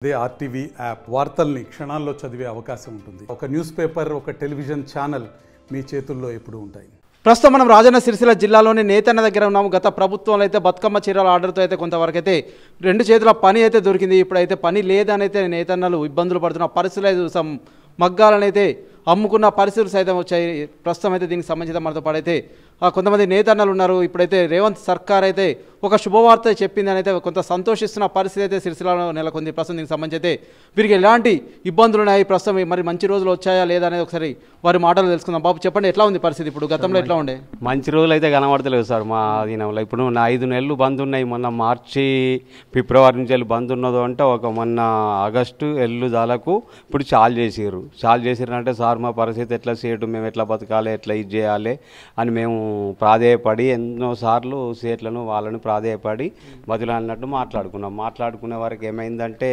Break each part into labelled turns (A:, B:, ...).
A: అదే RTV app వార్తల్ని క్షణాల్లో చదివే అవకాశం ఉంటుంది. ఒక న్యూస్ పేపర్, ఒక టెలివిజన్ ఛానల్ మీ చేతుల్లో ఎప్పుడూ ఉంటాయి.
B: ప్రస్తుతం మనం రాజన్న సిరిసిల్ల జిల్లాలోని నేతన్న దగ్గర ఉన్నాము. గత ప్రభుత్వంలో అయితే బతుకమ్మ చీరల ఆర్డర్తో అయితే కొంతవరకు అయితే 2 చేతుల పని అయితే దొరికింది. ఇప్పుడైతే పని లేదని అయితే నేతన్నలు ఇబ్బందులు పడుతున్న పరిస్థితులు అయితే చూసాం. మగ్గాలనైతే అమ్ముకున్న పరిస్థితులు సైతం వచ్చాయి. ప్రస్తుతం అయితే దీనికి సంబంధించిన మనతో పాడైతే కొంతమంది నేతన్నలు ఉన్నారు. ఇప్పుడైతే రేవంత్ సర్కార్ అయితే ఒక శుభవార్త చెప్పింది అని అయితే కొంత సంతోషిస్తున్న పరిస్థితి అయితే సిరిసిల్లలో నెలకొంది. ప్రస్తుతం దీనికి సంబంధించి అయితే వీరికి ఎలాంటి ఇబ్బందులు ఉన్నాయి, ప్రస్తుతం మరి మంచి రోజులు వచ్చాయా లేదా అనేది ఒకసారి వారి మాటలు తెలుసుకుందాం. బాబు చెప్పండి, ఎట్లా ఉంది పరిస్థితి ఇప్పుడు? గతంలో ఎట్లా ఉండే?
C: మంచి రోజులు అయితే కనబడతలేవు సార్ మా దీనంలో. ఇప్పుడు 5 నెలలు బంద్ ఉన్నాయి. మొన్న మార్చి ఫిబ్రవరి నుంచి వెళ్ళి బంద్ ఉన్నదో అంటే మొన్న ఆగస్టు ఎల్లు దాలకు ఇప్పుడు చాలు చేసిర్రు అంటే సార్ మా పరిస్థితి ఎట్లా సేటు, మేము ఎట్లా బతకాలి, ఎట్లా ఇది చేయాలి అని మేము ప్రాధేయపడి ఎన్నోసార్లు సేట్లను వాళ్ళని ప్రాధేయపడి బదులు అన్నట్టు మాట్లాడుకునే వరకు ఏమైందంటే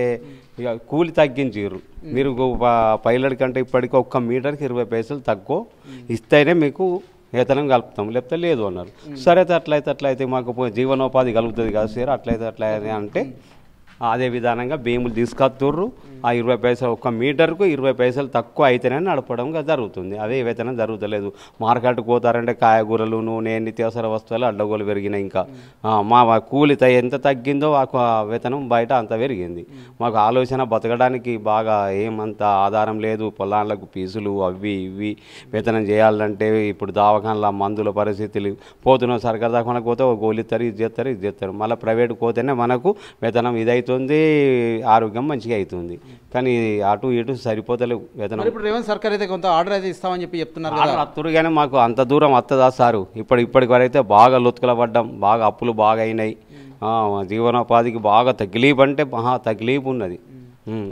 C: ఇక కూలి తగ్గించారు. మీరు పైలట్ కంటే ఇప్పటికీ 1 మీటర్కి 20 పైసలు తక్కువ ఇస్తేనే మీకు వేతనం కలుపుతాం, లేకపోతే లేదు అన్నారు. సరే అట్లయితే మాకు జీవనోపాధి కలుగుతుంది కదా సార్, అట్లయితే అంటే అదే విధానంగా భీములు తీసుకొస్తుర్రు. ఆ 20 పైసలు 1 మీటర్కు 20 పైసలు తక్కువ అయితేనే నడపడం జరుగుతుంది. అదే వేతనం జరుగుతలేదు. మార్కెట్కి పోతారంటే కాయగూరలు, నూనె, నిత్యావసర వస్తువులు అడ్డగోలు పెరిగినాయి. ఇంకా మా కూలి ఎంత తగ్గిందో ఆ వేతనం బయట అంత పెరిగింది. మాకు ఆలోచన బతకడానికి బాగా ఏమంత ఆధారం లేదు. పొలాలకు ఫీజులు అవి ఇవి వేతనం చేయాలంటే ఇప్పుడు దవాఖానల మందుల పరిస్థితులు పోతున్నాం. సర్కారు దవాఖానకు పోతే గోలు ఇస్తారు, ఇది చేస్తారు. మళ్ళీ ప్రైవేట్కి పోతేనే మనకు వేతనం ఇదైతుంది, ఆరోగ్యం మంచిగా అవుతుంది. కానీ అటు ఇటు సరిపోతలేవు వేతనం.
B: ఇప్పుడు రేవంత్ సర్కార్ అయితే కొంత ఆర్డర్ అయితే ఇస్తామని చెప్పి చెప్తున్నారు.
C: అత్తురు కానీ మాకు అంత దూరం వస్తుందా సారు? ఇప్పటికి వరకైతే బాగా లొత్తుకల పడ్డాం, బాగా అప్పులు బాగా అయినాయి. జీవనోపాధికి బాగా తగిలీపు అంటే తగిలీపు ఉన్నది.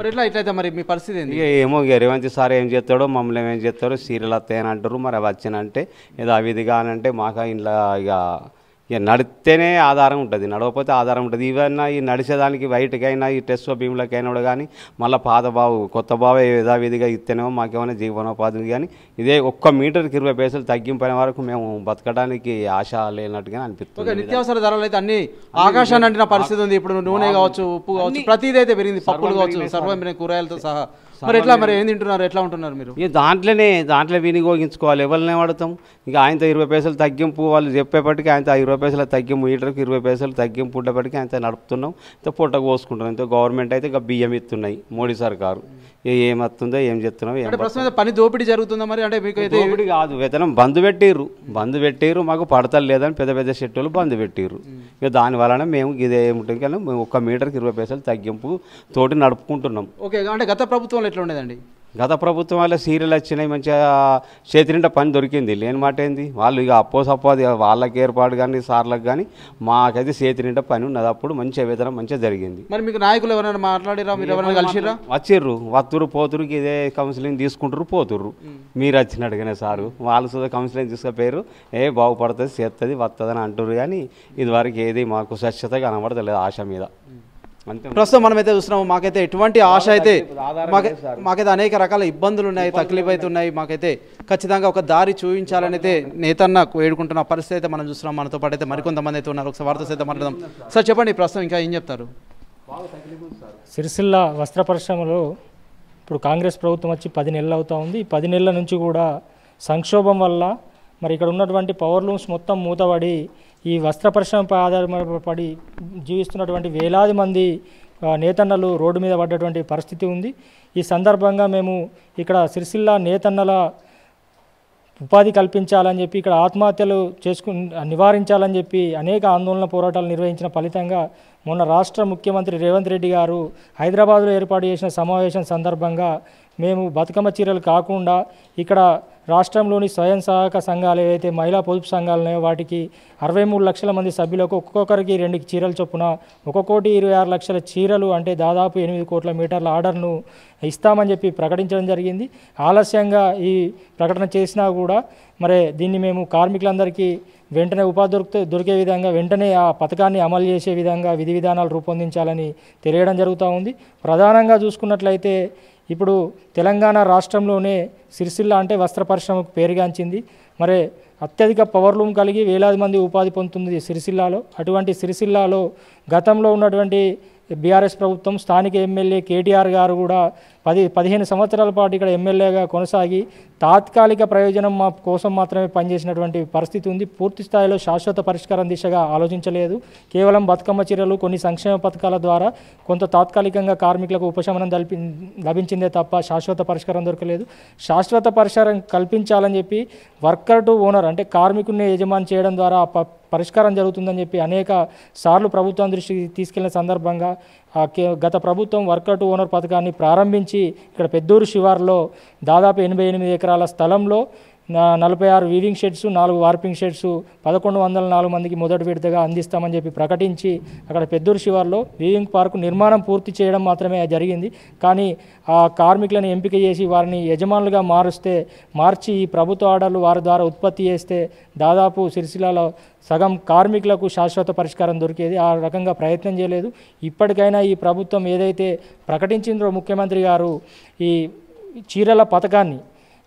B: మరి ఇట్లయితే మరి మీ పరిస్థితి ఏంటి?
C: ఏమో ఇక రేవంత్ సార్ ఏం చేస్తాడో, మమ్మల్ని ఏం చేస్తాడో. సీరియల్ వస్తాయని అంటారు, మరి అవి వచ్చినంటే ఏదో అవిధిగా అని అంటే మాకు ఇంట్లో ఇక నడితేనే ఆధారం ఉంటుంది, నడవకపోతే ఆధారం ఉంటుంది. ఇవన్నా ఈ నడిచేదానికి బయటకైనా ఈ టెస్ట్ భీములకైనా కానీ మళ్ళీ పాత బావు కొత్త బావు యథావిధిగా ఇస్తేనేమో మాకేమైనా జీవనోపాధి. కానీ ఇదే 1 మీటర్కి 20 పైసలు తగ్గింపైన వరకు మేము బతకడానికి ఆశ లేనట్టుగా అనిపిస్తుంది.
B: నిత్యావసర ధరలు అయితే అన్ని ఆకాశాన్ని అంటిన పరిస్థితి ఉంది. ఇప్పుడు నూనె కావచ్చు, ఉప్పు కావచ్చు, ప్రతిదీ అయితే పెరిగింది. పప్పులు కావచ్చు, సర్వం కూరగాయలతో సహా. మరి ఏం తింటున్నారు, ఎట్లా ఉంటున్నారు మీరు?
C: ఇక దాంట్లో వినియోగించుకోవాలి. ఎవరినే వాడతాం? ఇక ఆయనతో 20 పైసలు తగ్గింపు వాళ్ళు చెప్పేపటికి ఆయనతో 20 పైసలు తగ్గింపు, మీటర్కి 20 పైసలు తగ్గింపు ఉండేపటికి ఆయనతో నడుపుతున్నాం. ఇంత పొట్ట కోసుకుంటున్నాం. ఇంత గవర్నమెంట్ అయితే ఇక బియ్యం ఇస్తున్నాయి మోడీ సర్కారు. ఏమవుతుందో ఏం చెప్తున్నాం.
B: పని దోపిడీ జరుగుతుందా మరి? అంటే మీకు అయితే
C: దోపిడీ కాదు, వేతనం బంద్ పెట్టిర్రు. మాకు పడతలు లేదని పెద్ద షెట్టులు బంద్ పెట్టిర్రు. ఇక దాని వలన మేము ఇదే ఏముంటుంది కానీ 1 మీటర్కి 20 పైసలు తగ్గింపు తోటి నడుపుకుంటున్నాం.
B: ఓకే, అంటే గత ప్రభుత్వంలో ఎట్లా ఉండేదండి?
C: గత ప్రభుత్వం వల్ల సీరియల్ వచ్చినాయి, మంచిగా చేతి నిండా పని దొరికింది. లేని మాట ఏంది? వాళ్ళు ఇక అప్పోసప్పోది వాళ్ళకి ఏర్పాటు కానీ సార్లకు కానీ మాకైతే చేతి నిండా పని ఉన్నది. అప్పుడు మంచిగా వేతనం మంచిగా జరిగింది.
B: మరి మీకు నాయకులు ఎవరైనా మాట్లాడిరా, మీరు ఎవరైనా కలిసిరా?
C: వత్తురు పోతురుకి ఇదే కౌన్సిలింగ్ తీసుకుంటారు, పోతుర్రు. మీరు వచ్చినట్టుగానే సారు వాళ్ళు సుధా కౌన్సిలింగ్ తీసుకుపోయారు. బాగుపడుతుంది, చేస్తుంది, వస్తుంది అని అంటారు. కానీ ఇదివరకు ఏది మాకు స్వచ్ఛత కనబడతలేదు ఆశ మీద.
B: ప్రస్తుతం మనమైతే చూస్తున్నాము. మాకైతే ఎటువంటి ఆశ అయితే మాకైతే అనేక రకాల ఇబ్బందులు ఉన్నాయి, తక్లీఫ్ అయితే ఉన్నాయి. మాకైతే ఖచ్చితంగా ఒక దారి చూపించాలని అయితే నేతన్న వేడుకుంటున్న పరిస్థితి అయితే మనం చూస్తున్నాం. మనతో పాటు అయితే మరికొంతమంది అయితే ఉన్నారు. ఒకసారి వార్త అయితే మాట్లాడదాం. సార్ చెప్పండి, ప్రస్తుతం ఇంకా ఏం చెప్తారు?
D: సిరిసిల్ల వస్త్ర పరిశ్రమలో ఇప్పుడు కాంగ్రెస్ ప్రభుత్వం వచ్చి 10 నెలలు అవుతా ఉంది. ఈ 10 నెలల నుంచి కూడా సంక్షోభం వల్ల మరి ఇక్కడ ఉన్నటువంటి పవర్ లూమ్స్ మొత్తం మూతపడి ఈ వస్త్ర పరిశ్రమపై ఆధారపడి జీవిస్తున్నటువంటి వేలాది మంది నేతన్నలు రోడ్డు మీద పడ్డటువంటి పరిస్థితి ఉంది. ఈ సందర్భంగా మేము ఇక్కడ సిరిసిల్ల నేతన్నల ఉపాధి కల్పించాలని చెప్పి, ఇక్కడ ఆత్మహత్యలు నివారించాలని చెప్పి అనేక ఆందోళన పోరాటాలు నిర్వహించిన ఫలితంగా మొన్న రాష్ట్ర ముఖ్యమంత్రి రేవంత్ రెడ్డి గారు హైదరాబాద్లో ఏర్పాటు చేసిన సమావేశం సందర్భంగా మేము బతుకమ్మ చీరలు కాకుండా ఇక్కడ రాష్ట్రంలోని స్వయం సహాయక సంఘాలు ఏవైతే మహిళా పొదుపు సంఘాలు ఉన్నాయో వాటికి 63 లక్షల మంది సభ్యులకు ఒక్కొక్కరికి 2 చీరలు చొప్పున 1,26 లక్షల చీరలు అంటే దాదాపు 8 కోట్ల మీటర్ల ఆర్డర్ను ఇస్తామని చెప్పి ప్రకటించడం జరిగింది. ఆలస్యంగా ఈ ప్రకటన చేసినా కూడా మరి దీన్ని మేము కార్మికులందరికీ వెంటనే ఉపాధి దొరికే విధంగా వెంటనే ఆ పథకాన్ని అమలు చేసే విధంగా విధి విధానాలు రూపొందించాలని తెలియడం జరుగుతూ ఉంది. ప్రధానంగా చూసుకున్నట్లయితే ఇప్పుడు తెలంగాణ రాష్ట్రంలోనే సిరిసిల్ల అంటే వస్త్ర పరిశ్రమకు పేరుగాంచింది. మరి అత్యధిక పవర్ లూమ్ కలిగి వేలాది మంది ఉపాధి పొందుతుంది సిరిసిల్లాలో. అటువంటి సిరిసిల్లాలో గతంలో ఉన్నటువంటి బీఆర్ఎస్ ప్రభుత్వం స్థానిక ఎమ్మెల్యే కేటీఆర్ గారు కూడా 15 సంవత్సరాల పాటు ఇక్కడ ఎమ్మెల్యేగా కొనసాగి తాత్కాలిక ప్రయోజనం కోసం మాత్రమే పనిచేసినటువంటి పరిస్థితి ఉంది. పూర్తి స్థాయిలో శాశ్వత పరిష్కారం దిశగా ఆలోచించలేదు. కేవలం బతుకమ్మ చీరలు, కొన్ని సంక్షేమ పథకాల ద్వారా కొంత తాత్కాలికంగా కార్మికులకు ఉపశమనం లభించిందే తప్ప శాశ్వత పరిష్కారం దొరకలేదు. శాశ్వత పరిష్కారం కల్పించాలని చెప్పి వర్కర్ టు ఓనర్ అంటే కార్మికుడిని యజమాని చేయడం ద్వారా పరిష్కారం జరుగుతుందని చెప్పి అనేక సార్లు ప్రభుత్వం దృష్టికి తీసుకెళ్లిన సందర్భంగా గత ప్రభుత్వం వర్కర్ టు ఓనర్ పథకాన్ని ప్రారంభించి ఇక్కడ పెద్దూరు శివార్లో దాదాపు 88 ఎకరాల స్థలంలో 46 వీవింగ్ షెడ్స్, 4 వార్పింగ్ షెడ్స్ 1104 మందికి మొదటి విడతగా అందిస్తామని చెప్పి ప్రకటించి అక్కడ పెద్దూరు శివార్లో వీవింగ్ పార్కు నిర్మాణం పూర్తి చేయడం మాత్రమే జరిగింది. కానీ ఆ కార్మికులను ఎంపిక చేసి వారిని యజమానులుగా మార్చి ఈ ప్రభుత్వ ఆర్డర్లు వారి ద్వారా ఉత్పత్తి చేస్తే దాదాపు సిరిసిల్లలో సగం కార్మికులకు శాశ్వత పరిష్కారం దొరికేది. ఆ రకంగా ప్రయత్నం చేయలేదు. ఇప్పటికైనా ఈ ప్రభుత్వం ఏదైతే ప్రకటించిందో ముఖ్యమంత్రి గారు ఈ చీరల పథకాన్ని,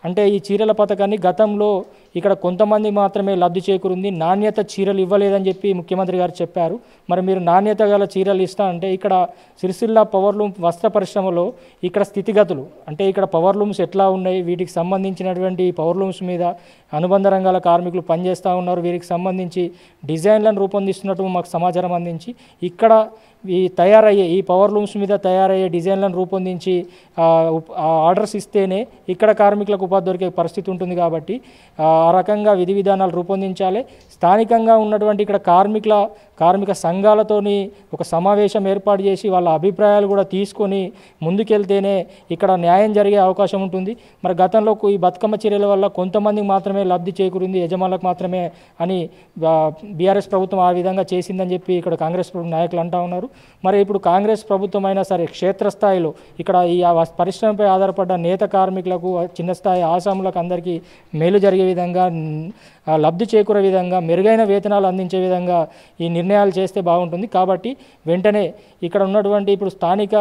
D: అంటే ఈ చీరల పథకాన్ని గతంలో ఇక్కడ కొంతమంది మాత్రమే లబ్ధి చేకూరింది, నాణ్యత చీరలు ఇవ్వలేదని చెప్పి ముఖ్యమంత్రి గారు చెప్పారు. మరి మీరు నాణ్యత గల చీరలు ఇస్తా అంటే ఇక్కడ సిరిసిల్ల పవర్లూమ్ వస్త్ర పరిశ్రమలో ఇక్కడ స్థితిగతులు అంటే ఇక్కడ పవర్లూమ్స్ ఎట్లా ఉన్నాయి, వీటికి సంబంధించినటువంటి పవర్లూమ్స్ మీద అనుబంధ రంగాల కార్మికులు పనిచేస్తూ ఉన్నారు. వీరికి సంబంధించి డిజైన్లను రూపొందిస్తున్నట్టు మాకు సమాచారం అందించి ఇక్కడ ఈ పవర్లూమ్స్ మీద తయారయ్యే డిజైన్లను రూపొందించి ఆర్డర్స్ ఇస్తేనే ఇక్కడ కార్మికులకు ఉపాధి దొరికే పరిస్థితి ఉంటుంది. కాబట్టి ఆ రకంగా విధి విధానాలు రూపొందించాలి. స్థానికంగా ఉన్నటువంటి ఇక్కడ కార్మిక సంఘాలతోని ఒక సమావేశం ఏర్పాటు చేసి వాళ్ళ అభిప్రాయాలు కూడా తీసుకొని ముందుకెళ్తేనే ఇక్కడ న్యాయం జరిగే అవకాశం ఉంటుంది. మరి గతంలో ఈ బతుకమ్మ చీరల వల్ల కొంతమందికి మాత్రమే లబ్ధి చేకూరింది, యజమానులకు మాత్రమే అని బీఆర్ఎస్ ప్రభుత్వం ఆ విధంగా చేసిందని చెప్పి ఇక్కడ కాంగ్రెస్ నాయకులు అంటూ ఉన్నారు. మరి ఇప్పుడు కాంగ్రెస్ ప్రభుత్వం అయినా సరే క్షేత్రస్థాయిలో ఇక్కడ ఈ పరిశ్రమపై ఆధారపడ్డ నేత కార్మికులకు, చిన్న స్థాయి ఆసాములకు అందరికీ మేలు జరిగే విధంగా, లబ్ధి చేకూరే విధంగా, మెరుగైన వేతనాలు అందించే విధంగా ఈ నిర్ణయాలు చేస్తే బాగుంటుంది. కాబట్టి వెంటనే ఇక్కడ ఉన్నటువంటి ఇప్పుడు స్థానిక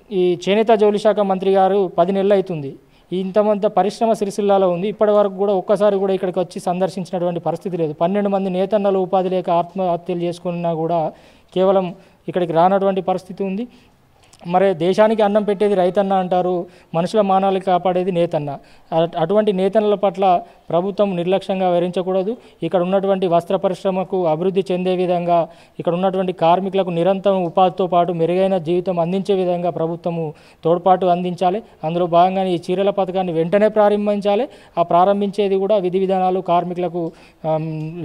D: ఈ చేనేత జౌళి శాఖ మంత్రి గారు 10 నెలలు అవుతుంది, ఇంతమంత పరిశ్రమ సిరిసిల్లాలో ఉంది, ఇప్పటి వరకు కూడా ఒక్కసారి కూడా ఇక్కడికి వచ్చి సందర్శించినటువంటి పరిస్థితి లేదు. 12 మంది నేతన్నలు ఉపాధి లేక ఆత్మహత్యలు చేసుకున్నా కూడా కేవలం ఇక్కడికి రానటువంటి పరిస్థితి ఉంది. మరి దేశానికి అన్నం పెట్టేది రైతన్న అంటారు, మనుషుల మానాలు కాపాడేది నేతన్న. అటువంటి నేతన్నల పట్ల ప్రభుత్వం నిర్లక్ష్యంగా వ్యవహరించకూడదు. ఇక్కడ ఉన్నటువంటి వస్త్ర పరిశ్రమకు అభివృద్ధి చెందే విధంగా, ఇక్కడ ఉన్నటువంటి కార్మికులకు నిరంతరం ఉపాధితో పాటు మెరుగైన జీవితం అందించే విధంగా ప్రభుత్వము తోడ్పాటు అందించాలి. అందులో భాగంగానే ఈ చీరల పథకాన్ని వెంటనే ప్రారంభించాలి. ఆ ప్రారంభించేది కూడా విధి విధానాలు కార్మికులకు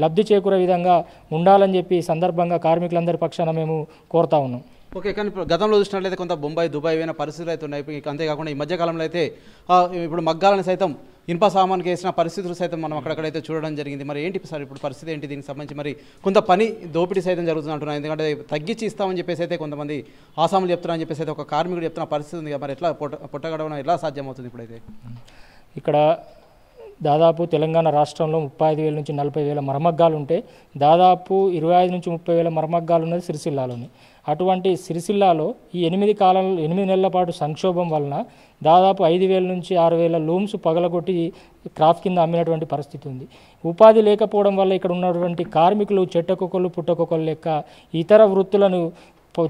D: లబ్ధి చేకూరే విధంగా ఉండాలని చెప్పి సందర్భంగా కార్మికులందరి పక్షాన మేము కోరుతా ఉన్నాం.
B: ఓకే, కానీ గతంలో చూసినట్లయితే కొంత బొంబాయి, దుబాయ్ అయిన పరిస్థితులు అయితే ఉన్నాయి. అంతేకాకుండా ఈ మధ్యకాలంలో అయితే ఇప్పుడు మగ్గాలను సైతం ఇనుప సామాన్కి వేసిన పరిస్థితులు సైతం మనం అక్కడైతే చూడడం జరిగింది. మరి ఏంటి సార్ ఇప్పుడు పరిస్థితి ఏంటి? దీనికి సంబంధించి మరి కొంత పని దోపిడీ సైతం జరుగుతుంది అంటున్నారు. ఎందుకంటే తగ్గించి ఇస్తామని చెప్పేసి అయితే కొంతమంది ఆసాములు చెప్తున్నారని చెప్పేసి అయితే ఒక కార్మికుడు చెప్తున్న పరిస్థితి ఉంది. మరి ఎట్లా పొట్టగడవడం ఎలా సాధ్యమవుతుంది ఇప్పుడైతే?
D: ఇక్కడ దాదాపు తెలంగాణ రాష్ట్రంలో 35,000 నుంచి 40,000 మరమగ్గాలు ఉంటే దాదాపు 25 నుంచి 30,000 మరమగ్గాలు ఉన్నది సిరిసిల్లాలోని. అటువంటి సిరిసిల్లాలో ఈ 8 నెలల పాటు సంక్షోభం వలన దాదాపు 5,000 నుంచి 6,000 లూమ్స్ పగలగొట్టి క్రాఫ్ట్ కింద అమ్మినటువంటి పరిస్థితి ఉంది. ఉపాధి లేకపోవడం వల్ల ఇక్కడ ఉన్నటువంటి కార్మికులు చెట్టకొకళ్ళు పుట్టకొకళ్ళు లెక్క ఇతర వృత్తులను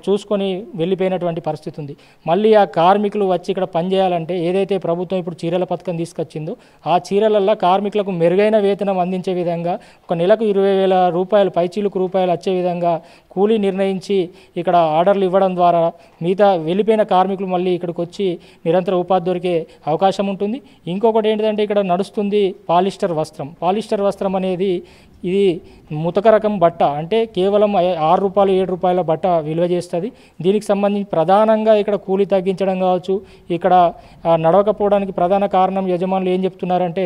D: చూసుకొని వెళ్ళిపోయినటువంటి పరిస్థితి ఉంది. మళ్ళీ ఆ కార్మికులు వచ్చి ఇక్కడ పనిచేయాలంటే ఏదైతే ప్రభుత్వం ఇప్పుడు చీరల పథకం తీసుకొచ్చిందో ఆ చీరలల్లో కార్మికులకు మెరుగైన వేతనం అందించే విధంగా ఒక నెలకు 20,000 రూపాయలు పైచీలకు రూపాయలు వచ్చే విధంగా కూలీ నిర్ణయించి ఇక్కడ ఆర్డర్లు ఇవ్వడం ద్వారా మిగతా వెళ్ళిపోయిన కార్మికులు మళ్ళీ ఇక్కడికి వచ్చి నిరంతర ఉపాధి దొరికే అవకాశం ఉంటుంది. ఇంకొకటి ఏంటంటే ఇక్కడ నడుస్తుంది పాలిస్టర్ వస్త్రం అనేది ఇది ముతక రకం బట్ట, అంటే కేవలం 6 రూపాయలు 7 రూపాయల బట్ట విలువ చేస్తుంది. దీనికి సంబంధించి ప్రధానంగా ఇక్కడ కూలీ తగ్గించడం కావచ్చు, ఇక్కడ నడవకపోవడానికి ప్రధాన కారణం యజమానులు ఏం చెప్తున్నారంటే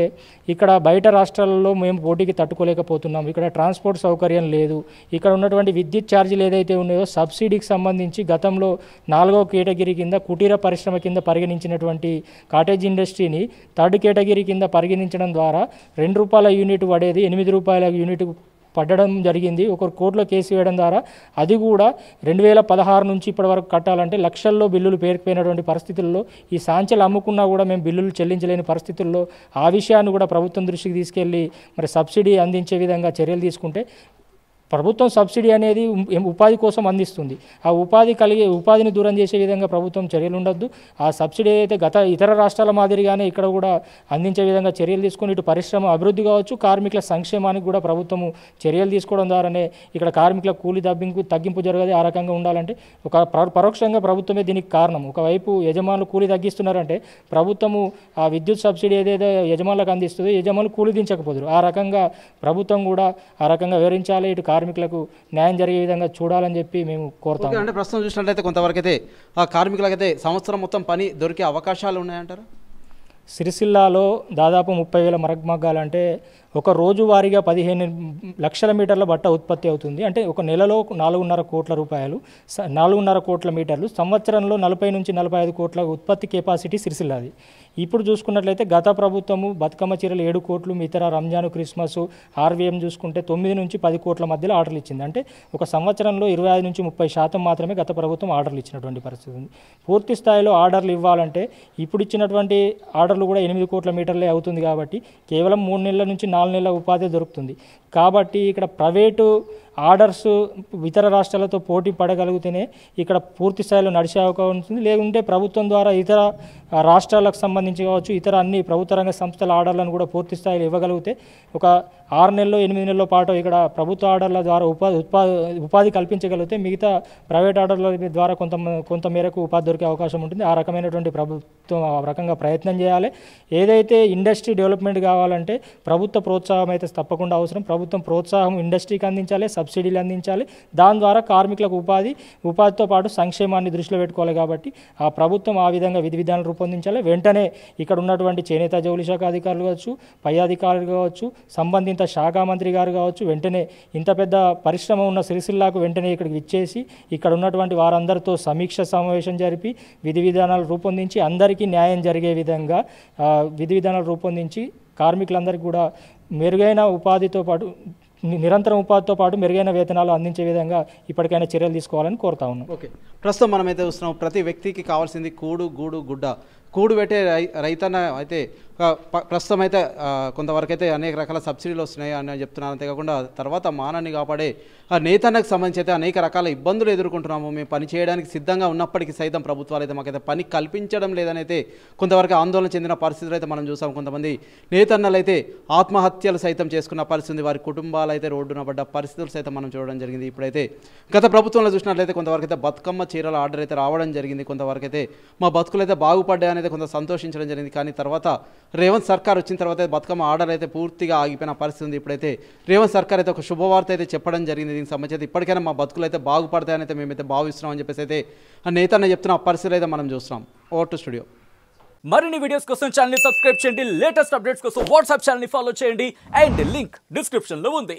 D: ఇక్కడ బయట రాష్ట్రాలలో మేము పోటీకి తట్టుకోలేకపోతున్నాం, ఇక్కడ ట్రాన్స్పోర్ట్ సౌకర్యం లేదు, ఇక్కడ ఉన్నటువంటి విద్యుత్ ఛార్జీలు ఏదైతే ఉన్నాయో సబ్సిడీకి సంబంధించి గతంలో 4వ కేటగిరీ కింద కుటీర పరిశ్రమ కింద పరిగణించినటువంటి కాటేజ్ ఇండస్ట్రీని 3rd కేటగిరీ కింద పరిగణించడం ద్వారా 2 రూపాయల యూనిట్ పడేది 8 రూపాయల యూనిట్ పడడం జరిగింది. ఒక కోర్టులో కేసు వేయడం ద్వారా అది కూడా 2016 నుంచి ఇప్పటి వరకు కట్టాలంటే లక్షల్లో బిల్లులు పేరుకుపోయినటువంటి పరిస్థితుల్లో ఈ సాంచలు అమ్ముకున్నా కూడా మేము బిల్లులు చెల్లించలేని పరిస్థితుల్లో ఆ విషయాన్ని కూడా ప్రభుత్వం దృష్టికి తీసుకెళ్ళి మరి సబ్సిడీ అందించే విధంగా చర్యలు తీసుకుంటే ప్రభుత్వం సబ్సిడీ అనేది ఉపాధి కోసం అందిస్తుంది. ఆ ఉపాధిని దూరం చేసే విధంగా ప్రభుత్వం చర్యలు ఉండొద్దు. ఆ సబ్సిడీ అయితే ఇతర రాష్ట్రాల మాదిరిగానే ఇక్కడ కూడా అందించే విధంగా చర్యలు తీసుకొని ఇటు పరిశ్రమ అభివృద్ధి కావచ్చు, కార్మికుల సంక్షేమానికి కూడా ప్రభుత్వము చర్యలు తీసుకోవడం ద్వారానే ఇక్కడ కార్మికుల కూలీ తగ్గింపు జరగదు. ఆ రకంగా ఉండాలంటే పరోక్షంగా ప్రభుత్వమే దీనికి కారణం. ఒకవైపు యజమానులు కూలీ తగ్గిస్తున్నారంటే ప్రభుత్వము ఆ విద్యుత్ సబ్సిడీ ఏదైతే యజమానులకు అందిస్తుందో యజమానులు కూలీ దించకపోదురు. ఆ రకంగా ప్రభుత్వం కూడా ఆ రకంగా వివరించాలి, ఇటు కార్మికులకు న్యాయం జరిగే విధంగా చూడాలని చెప్పి మేము కోరుతాం.
B: అంటే ప్రస్తుతం చూసినట్లయితే కొంతవరకు అయితే ఆ కార్మికులకైతే సంవత్సరం మొత్తం పని దొరికే అవకాశాలు ఉన్నాయంటారు.
D: సిరిసిల్లాలో దాదాపు 30,000 మరగ్మగ్గాలంటే ఒక రోజువారీగా 15 లక్షల మీటర్ల బట్ట ఉత్పత్తి అవుతుంది. అంటే ఒక నెలలో 4.5 కోట్ల రూపాయలు, 4.5 కోట్ల మీటర్లు, సంవత్సరంలో 40 నుంచి 45 కోట్ల ఉత్పత్తి కెపాసిటీ సిరిసిల్లాది. ఇప్పుడు చూసుకున్నట్లయితే గత ప్రభుత్వము బతుకమ్మ చీరలు 7 కోట్లు, ఇతర రంజాను, క్రిస్మస్, ఆర్వీఎం చూసుకుంటే 9 నుంచి 10 కోట్ల మధ్యలో ఆర్డర్లు ఇచ్చింది. అంటే ఒక సంవత్సరంలో 25 నుంచి 30% మాత్రమే గత ప్రభుత్వం ఆర్డర్లు ఇచ్చినటువంటి పరిస్థితి ఉంది. పూర్తి స్థాయిలో ఆర్డర్లు ఇవ్వాలంటే ఇప్పుడు ఇచ్చినటువంటి ఆర్డర్లు కూడా 8 కోట్ల మీటర్లే అవుతుంది. కాబట్టి కేవలం 3 నెలల నుంచి 4 నెలల ఉపాధి దొరుకుతుంది. కాబట్టి ఇక్కడ ప్రైవేటు ఆర్డర్స్ ఇతర రాష్ట్రాలతో పోటీ పడగలిగితేనే ఇక్కడ పూర్తి స్థాయిలో నడిచే అవకాశం ఉంటుంది. లేకుంటే ప్రభుత్వం ద్వారా ఇతర రాష్ట్రాలకు సంబంధించి కావచ్చు, ఇతర అన్ని ప్రభుత్వ రంగ సంస్థల ఆర్డర్లను కూడా పూర్తి స్థాయిలో ఇవ్వగలిగితే ఒక 6 నెలల్లో 8 నెలల పాటు ఇక్కడ ప్రభుత్వ ఆర్డర్ల ద్వారా ఉపాధి కల్పించగలిగితే మిగతా ప్రైవేట్ ఆర్డర్ల ద్వారా కొంత మేరకు ఉపాధి దొరికే అవకాశం ఉంటుంది. ఆ రకమైనటువంటి ప్రభుత్వం ఆ రకంగా ప్రయత్నం చేయాలి. ఏదైతే ఇండస్ట్రీ డెవలప్మెంట్ కావాలంటే ప్రభుత్వ ప్రోత్సాహం అయితే తప్పకుండా అవసరం. ప్రభుత్వం ప్రోత్సాహం ఇండస్ట్రీకి అందించాలి, సబ్సిడీలు అందించాలి. దాని ద్వారా కార్మికులకు ఉపాధితో పాటు సంక్షేమాన్ని దృష్టిలో పెట్టుకోవాలి. కాబట్టి ఆ ప్రభుత్వం ఆ విధంగా విధి విధానాలు రూపొందించాలి. వెంటనే ఇక్కడ ఉన్నటువంటి చేనేత జౌళి శాఖ అధికారులు కావచ్చు, పై అధికారులు కావచ్చు, సంబంధిత శాఖ మంత్రి గారు కావచ్చు, వెంటనే ఇంత పెద్ద పరిశ్రమ ఉన్న సిరిసిల్లాకు వెంటనే ఇక్కడికి ఇచ్చేసి ఇక్కడ ఉన్నటువంటి వారందరితో సమీక్ష సమావేశం జరిపి విధి విధానాలు రూపొందించి అందరికీ న్యాయం జరిగే విధంగా విధి విధానాలు రూపొందించి కార్మికులందరికీ కూడా మెరుగైన ఉపాధితో పాటు నిరంతరం ఉపాధితో పాటు మెరుగైన వేతనాలు అందించే విధంగా ఇప్పటికైనా చర్యలు తీసుకోవాలని కోరుతా ఉన్నాం.
B: ఓకే, ప్రస్తుతం మనమైతే చూస్తున్నాం ప్రతి వ్యక్తికి కావాల్సింది కూడు, గూడు, గుడ్డ. కూడు పెట్టే రైతన్న అయితే ప్రస్తుతం అయితే కొంతవరకు అయితే అనేక రకాల సబ్సిడీలు వస్తున్నాయి అని చెప్తున్నారు. అంతేకాకుండా తర్వాత మానాన్ని కాపాడే నేతన్నకు సంబంధించి అయితే అనేక రకాల ఇబ్బందులు ఎదుర్కొంటున్నాము. మేము పని చేయడానికి సిద్ధంగా ఉన్నప్పటికీ సైతం ప్రభుత్వాలు అయితే మాకైతే పని కల్పించడం లేదని అయితే కొంతవరకు ఆందోళన చెందిన పరిస్థితులు అయితే మనం చూసాం. కొంతమంది నేతన్నలు అయితే ఆత్మహత్యలు సైతం చేసుకున్న పరిస్థితి, వారి కుటుంబాలు అయితే రోడ్డున పడ్డ పరిస్థితులు సైతం మనం చూడడం జరిగింది. ఇప్పుడైతే గత ప్రభుత్వంలో చూసినట్లయితే కొంతవరకు అయితే బతుకమ్మ చీరల ఆర్డర్ అయితే రావడం జరిగింది. కొంతవరకు అయితే మా బతుకులు అయితే బాగుపడ్డాయని అయితే కొంత సంతోషించడం జరిగింది. కానీ తర్వాత రేవంత్ సర్కార్ వచ్చిన తర్వాత బతుకమ్మ ఆర్డర్ అయితే పూర్తిగా ఆగిపోయిన పరిస్థితి ఉంది. ఇప్పుడైతే రేవంత్ సర్కార్ అయితే ఒక శుభవార్త అయితే చెప్పడం జరిగింది. దీనికి సంబంధించి ఇప్పటికైనా మా బతుకులు అయితే బాగుపడతాయని అయితే మేమైతే భావిస్తున్నాం అని చెప్పేసి అయితే నేతన్న చెప్తున్న పరిస్థితులు అయితే మనం చూస్తున్నాం. Over to studio.
E: మరిన్ని వీడియోస్ కోసం ఛానల్ ని సబ్స్క్రైబ్ చేయండి. లేటెస్ట్ అప్డేట్స్ కోసం వాట్సాప్ ఛానల్ ని ఫాలో చేయండి. అండ్ లింక్ డిస్క్రిప్షన్ లో ఉంది.